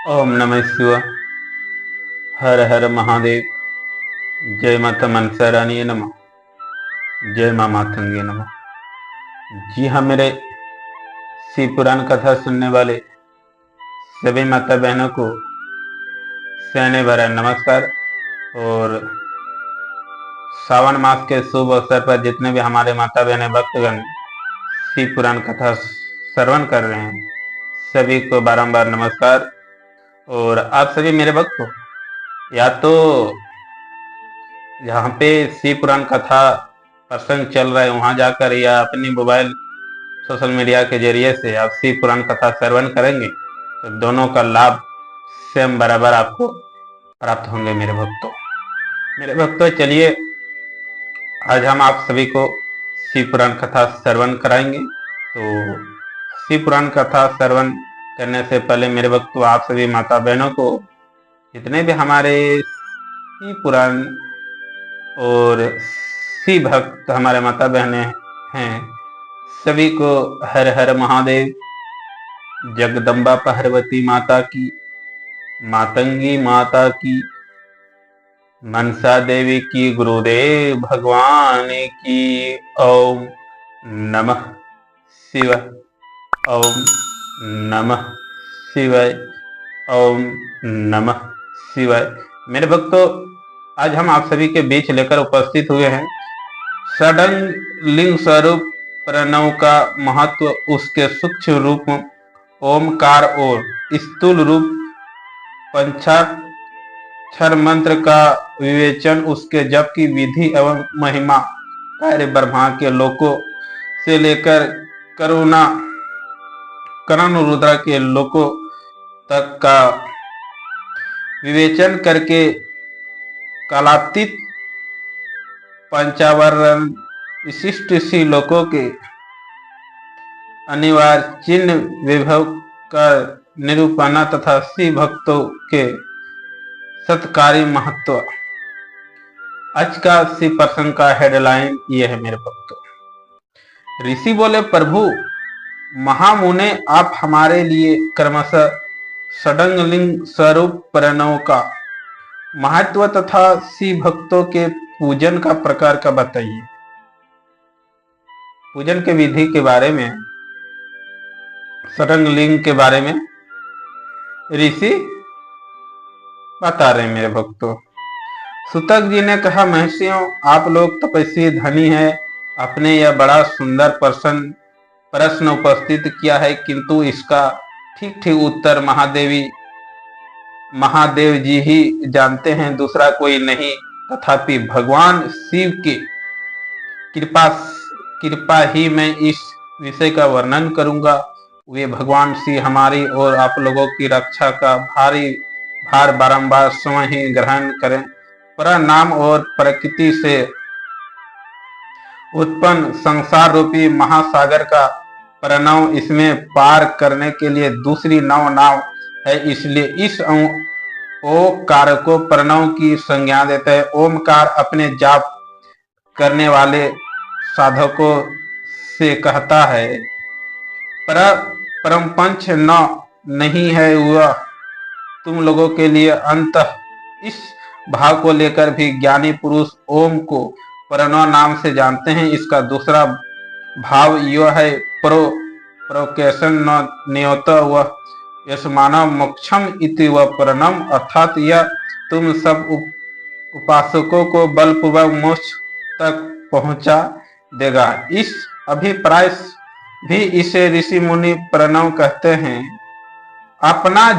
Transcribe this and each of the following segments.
ओम नमः शिवाय। हर हर महादेव। जय माता मनसा रानी नमः। जय माँ मातंगे नमः। जी हाँ, मेरे शिव पुराण कथा सुनने वाले सभी माता बहनों को सहने भरा नमस्कार। और सावन मास के शुभ अवसर पर जितने भी हमारे माता बहने भक्तगण शिव पुराण कथा श्रवण कर रहे हैं, सभी को बारंबार नमस्कार। और आप सभी मेरे भक्त हो, या तो जहाँ पे शिव पुराण कथा प्रसंग चल रहा है वहां जाकर, या अपनी मोबाइल सोशल मीडिया के जरिए से आप शिव पुराण कथा श्रवण करेंगे तो दोनों का लाभ स्वयं बराबर आपको प्राप्त होंगे। मेरे भक्तों चलिए आज हम आप सभी को शिव पुराण कथा श्रवण कराएंगे। तो शिव पुराण कथा श्रवण करने से पहले मेरे भक्तों, आप सभी माता बहनों को, जितने भी हमारे शिव पुराण और शिव भक्त हमारे माता बहने हैं, सभी को हर हर महादेव, जगदम्बा पार्वती माता की, मातंगी माता की, मनसा देवी की, गुरुदेव भगवान की। ओम नमः शिवाय। ओम नमः शिवाय। ओम नमः शिवाय। मेरे भक्तों, आज हम आप सभी के बीच लेकर उपस्थित हुए हैं षडंग लिंग स्वरूप प्रणव का महत्व, उसके सूक्ष्म रूप ओमकार और स्थूल रूप पंचाक्षर मंत्र का विवेचन, उसके जप की विधि एवं महिमा, कार्य ब्रह्मा के लोकों से लेकर करण रुद्र के लोकों तक का विवेचन करके कालातीत पंचावरण विशिष्ट सी लोकों के अनिवार्य चिन्ह विभव का निरूपण तथा शिव भक्तों के सत्कारी महत्व। आज का शिव प्रसंग का हेडलाइन ये है मेरे भक्तों। ऋषि बोले, प्रभु महामुने, आप हमारे लिए क्रमशः षडंगलिंग स्वरूप प्रणव का महत्व तथा शिव भक्तों के पूजन का प्रकार का बताइए। पूजन के विधि के बारे में, षडंगलिंग के बारे में ऋषि बता रहे हैं मेरे भक्तों। सुतक जी ने कहा, महर्षियों, आप लोग तपस्वी धनी है, अपने यह बड़ा सुंदर प्रश्न उपस्थित किया है, किंतु इसका ठीक ठीक उत्तर महादेव जी ही जानते हैं, दूसरा कोई नहीं। तथापि भगवान शिव की कृपा ही मैं इस विषय का वर्णन करूंगा। वे भगवान शिव हमारी और आप लोगों की रक्षा का भारी भार बारंबार स्वयं ही ग्रहण करें। पर नाम और प्रकृति से उत्पन्न संसार रूपी महासागर का प्रणव, इसमें पार करने के लिए दूसरी नाव है, इसलिए इस ओकार को प्रणव की संज्ञा देते हैं। ओमकार अपने जाप करने वाले साधकों से कहता है, परम पंच नहीं है वह तुम लोगों के लिए अंत। इस भाव को लेकर भी ज्ञानी पुरुष ओम को प्रणव नाम से जानते हैं। इसका दूसरा भाव यह है, प्रोकेशन नियत व यशमानव मोक्षम इति व प्रणम, अर्थात यह तुम सब उपासकों को बलपूर्वक मोक्ष तक पहुंचा देगा। इस अभिप्राय भी इसे ऋषि मुनि प्रणव कहते हैं। अपना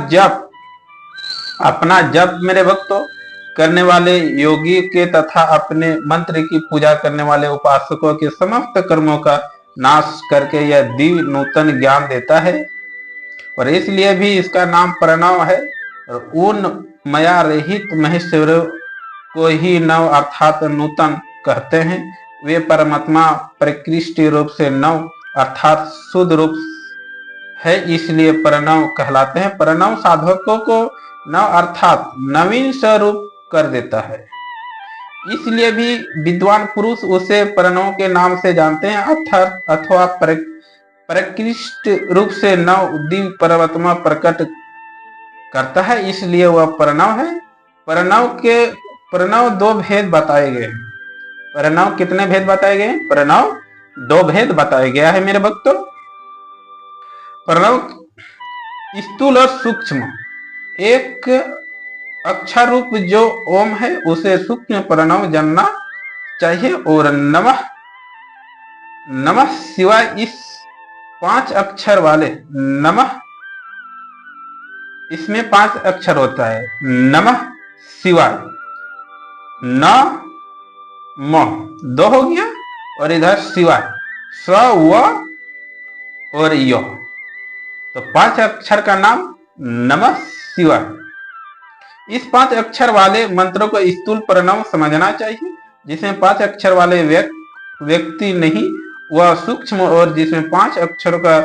जप मेरे भक्तों करने वाले योगी के तथा अपने मंत्र की पूजा करने वाले उपासकों के समस्त कर्मों का नाश करके यह दिव्य नूतन ज्ञान देता है, और इसलिए भी इसका नाम प्रणव है। और उन माया रहित महेश्वर को ही नव अर्थात नूतन कहते हैं। वे परमात्मा प्रकृष्टि रूप से नव अर्थात शुद्ध रूप है, इसलिए प्रणव कहलाते हैं। प्रणव साधकों को नव अर्थात नवीन स्वरूप कर देता है, इसलिए भी विद्वान पुरुष उसे प्रणव के नाम से जानते हैं, अर्थात अथवा प्रकृष्ट रूप से नव दिव्य परमात्मा प्रकट करता है, इसलिए वह प्रणव है। प्रणव दो भेद बताए गए। प्रणव कितने भेद बताए गए? प्रणव दो भेद बताया गया है मेरे भक्तों। प्रणव स्थूल और सूक्ष्म। एक अक्षर रूप जो ओम है उसे सूक्ष्म प्रणव जानना चाहिए। और नमः नमः शिवाय, इस 5 अक्षर वाले नमः, इसमें 5 अक्षर होता है। नमः शिवाय, न म 2 हो गया, और इधर शिवाय स व और य, तो 5 अक्षर का नाम नमः शिवाय। इस 5 अक्षर वाले मंत्रों को स्थूल प्रणव समझना चाहिए। जिसमें 5 अक्षर वाले व्यक्ति नहीं, वह सूक्ष्म, और जिसमें 5 अक्षरों का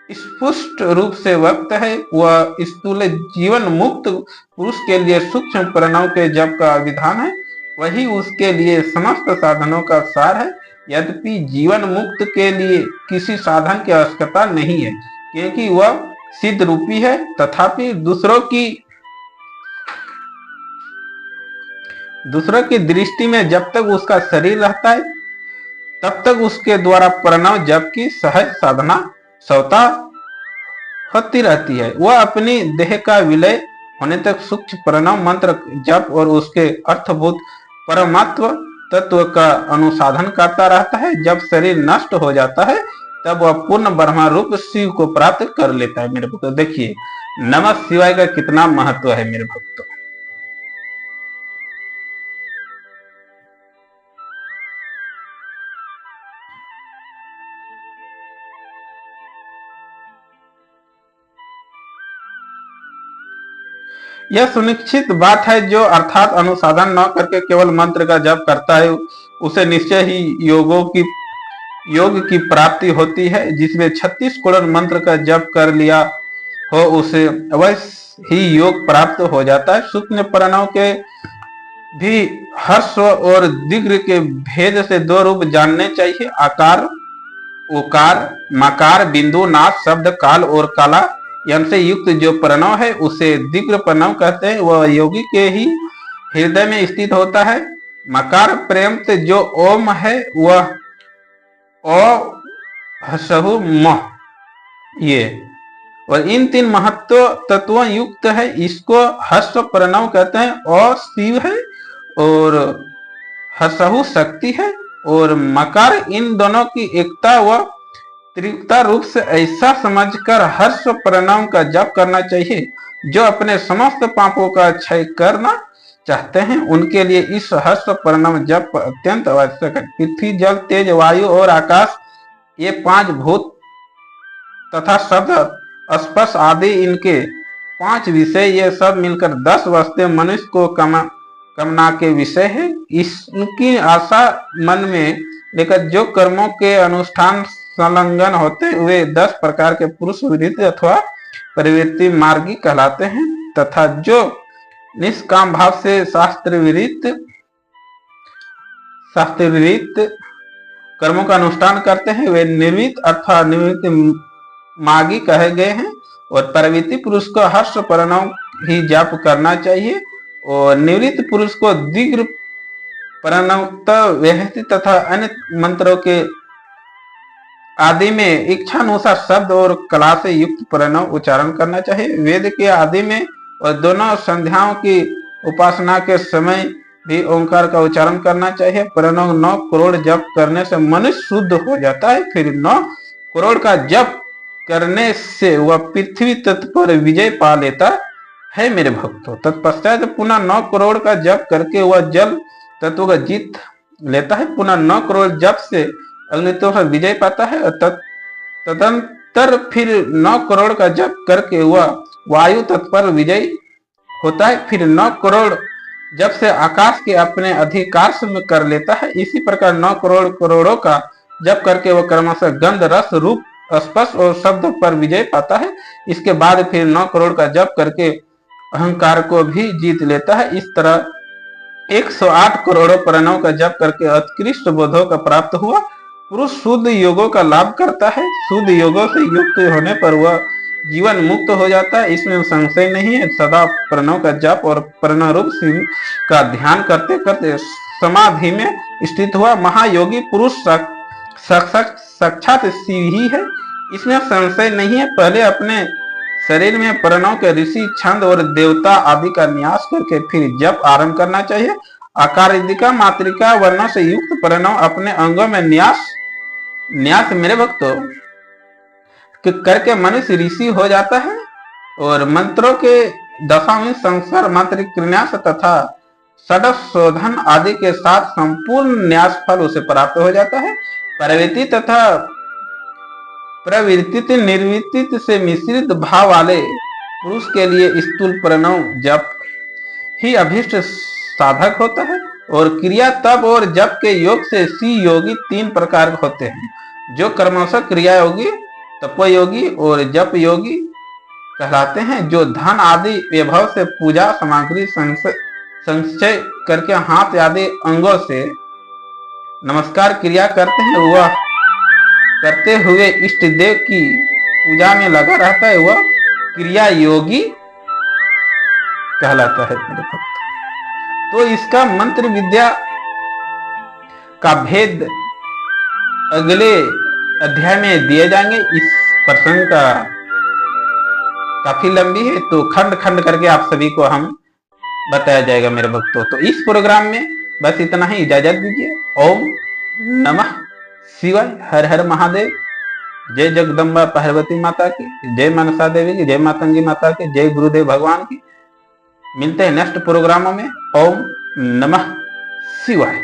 स्पष्ट रूप से वक्त है वह स्थूल। जीवन मुक्त पुरुष के लिए सूक्ष्म प्रणव के जप का विधान है, वही उसके लिए समस्त साधनों का सार है। यद्यपि जीवन मुक्त के लिए किसी साधन की आवश्यकता नहीं है, क्योंकि वह सिद्ध रूपी है। तथापि दूसरों की दृष्टि में जब तक उसका शरीर रहता है तब तक उसके द्वारा प्रणव जप की सहज साधना स्वतः होती रहती है। वह अपनी देह का विलय होने तक सूक्ष्म प्रणव मंत्र जप और उसके अर्थभूत परमात्म तत्व का अनुसाधन करता रहता है। जब शरीर नष्ट हो जाता है तब वह पूर्ण ब्रह्म रूप शिव को प्राप्त कर लेता है। मेरे भक्तों देखिए नमः शिवाय का कितना महत्व है मेरे भक्तों। यह सुनिश्चित बात है, जो अर्थात अनुसाधन न करके केवल मंत्र का जप करता है उसे निश्चय ही योग की प्राप्ति होती है। जिसमें 36 करोड़ मंत्र का जप कर लिया हो उसे अवश्य ही योग प्राप्त हो जाता है। सूक्ष्म प्रणव के भी हर्ष और दीर्घ के भेद से 2 रूप जानने चाहिए। आकार, उकार, मकार, बिंदु, नाद, शब्द, काल और काला से युक्त जो प्रणव है उसे दीर्घ प्रणव कहते हैं। वह योगी के ही हृदय में स्थित होता है। मकार पर्यंत जो ओम है वह ओ हसहु म, ये और इन 3 महत्व तत्वों युक्त है। इसको हस्व प्रणव कहते हैं। और शिव है और हसहु शक्ति है। और मकार इन दोनों की एकता व त्रिकता रूप से ऐसा समझकर हर्ष प्रणव का जप करना चाहिए। जो अपने समस्त पापों का क्षय करना चाहते हैं उनके लिए इस हर्ष प्रणव जप अत्यंत आवश्यक है। पृथ्वी, जल, तेज, वायु और आकाश, ये 5 भूत तथा शब्द, स्पर्श आदि इनके 5 विषय, ये सब मिलकर 10 वस्तुएं मनुष्य को कामना के विषय है। इसकी आशा मन में लेकर जो कर्मों के अनुष्ठान संलग्न होते वे 10 प्रकार के पुरुष विदित अथवा प्रवृत्ति मार्गी कहलाते हैं। तथा जो निष्काम भाव से शास्त्र विदित कर्मों का अनुष्ठान करते हैं वे निर्मित अथवा निवृत्त मार्गी कहे गए हैं। और प्रवृत्ति पुरुष को हर्ष प्रणव ही जप करना चाहिए। और निवृत्त पुरुष को दीर्घ प्रणव तथा अन्य मंत्रों के आदि में इच्छानुसार शब्द और कला से युक्त प्रणव उच्चारण करना चाहिए। वेद के आदि में और दोनों संध्याओं की उपासना के समय भी ओंकार का उच्चारण करना चाहिए। प्रणव 9 करोड़ जप करने से मनुष्य शुद्ध हो जाता है। फिर 9 करोड़ का जप करने से वह पृथ्वी तत्व पर विजय पा लेता है मेरे भक्तों। तत्पश्चात पुनः 9 करोड़ का जप करके वह जल तत्व का जीत लेता है। पुनः 9 करोड़ जप से अग्नि तत्व पर विजय पाता है। तदंतर फिर 9 करोड़ का जप करके वह वायु तत्व पर विजय होता है। फिर 9 करोड़ जब से आकाश के अपने अधिकार में कर लेता है। इसी प्रकार 9 करोड़ों का जप करके वह क्रमशः गंध, रस, रूप, स्पर्श और शब्द पर विजय पाता है। इसके बाद फिर 9 करोड़ का जप करके अहंकार को भी जीत लेता है। इस तरह 108 करोड़ों प्रणव का जप करके उत्कृष्ट बोधों का प्राप्त हुआ पुरुष शुद्ध योगों का लाभ करता है। शुद्ध योगों से युक्त होने पर वह जीवन मुक्त हो जाता है, इसमें संशय नहीं है। सदा प्रणव का जप और प्रणव रूप शिव का ध्यान करते करते समाधि में स्थित हुआ महायोगी पुरुष साक्षात शिव ही है, इसमें संशय नहीं है। पहले अपने शरीर में प्रणव के ऋषि, छंद और देवता आदि का न्यास करके फिर जप आरंभ करना चाहिए। आकारिका मात्रिका वर्णों से युक्त प्रणव अपने अंगों में न्यास मेरे भक्तों करके मनुष्य ऋषि हो जाता है और मंत्रों के दशाविंश संस्कार मात्रिक न्यास तथा षडश शोधन आदि के साथ संपूर्ण न्यास फल उसे प्राप्त हो जाता है। प्रवृत्ति तथा प्रवृत्ति निर्वृत्ति से मिश्रित भाव वाले पुरुष के लिए स्थूल प्रणव जप ही अभिष्ट साधक होता है और क्रिया तप और जप के योग से सी योगी तीन प्रकार होते हैं, जो क्रमशः क्रिया योगी, तपोयोगी और जप योगी कहलाते हैं। जो धन आदि वैभव से पूजा सामग्री संचय करके हाथ आदि अंगों से नमस्कार क्रिया करते हैं, वह करते हुए इष्ट देव की पूजा में लगा रहता है, वह क्रिया योगी कहलाता है मेरे भक्त। तो इसका मंत्र विद्या का भेद अगले अध्याय में दिए जाएंगे। इस प्रसंग का काफी लंबी है, तो खंड खंड करके आप सभी को हम बताया जाएगा मेरे भक्तों। तो इस प्रोग्राम में बस इतना ही, इजाजत दीजिए। ओम नमः शिवाय, हर हर महादेव। जय जगदम्बा पार्वती माता की, जय मनसा देवी की, जय मातंगी माता की, जय गुरुदेव भगवान की। मिलते हैं नेक्स्ट प्रोग्रामों में। ओम नमः शिवाय।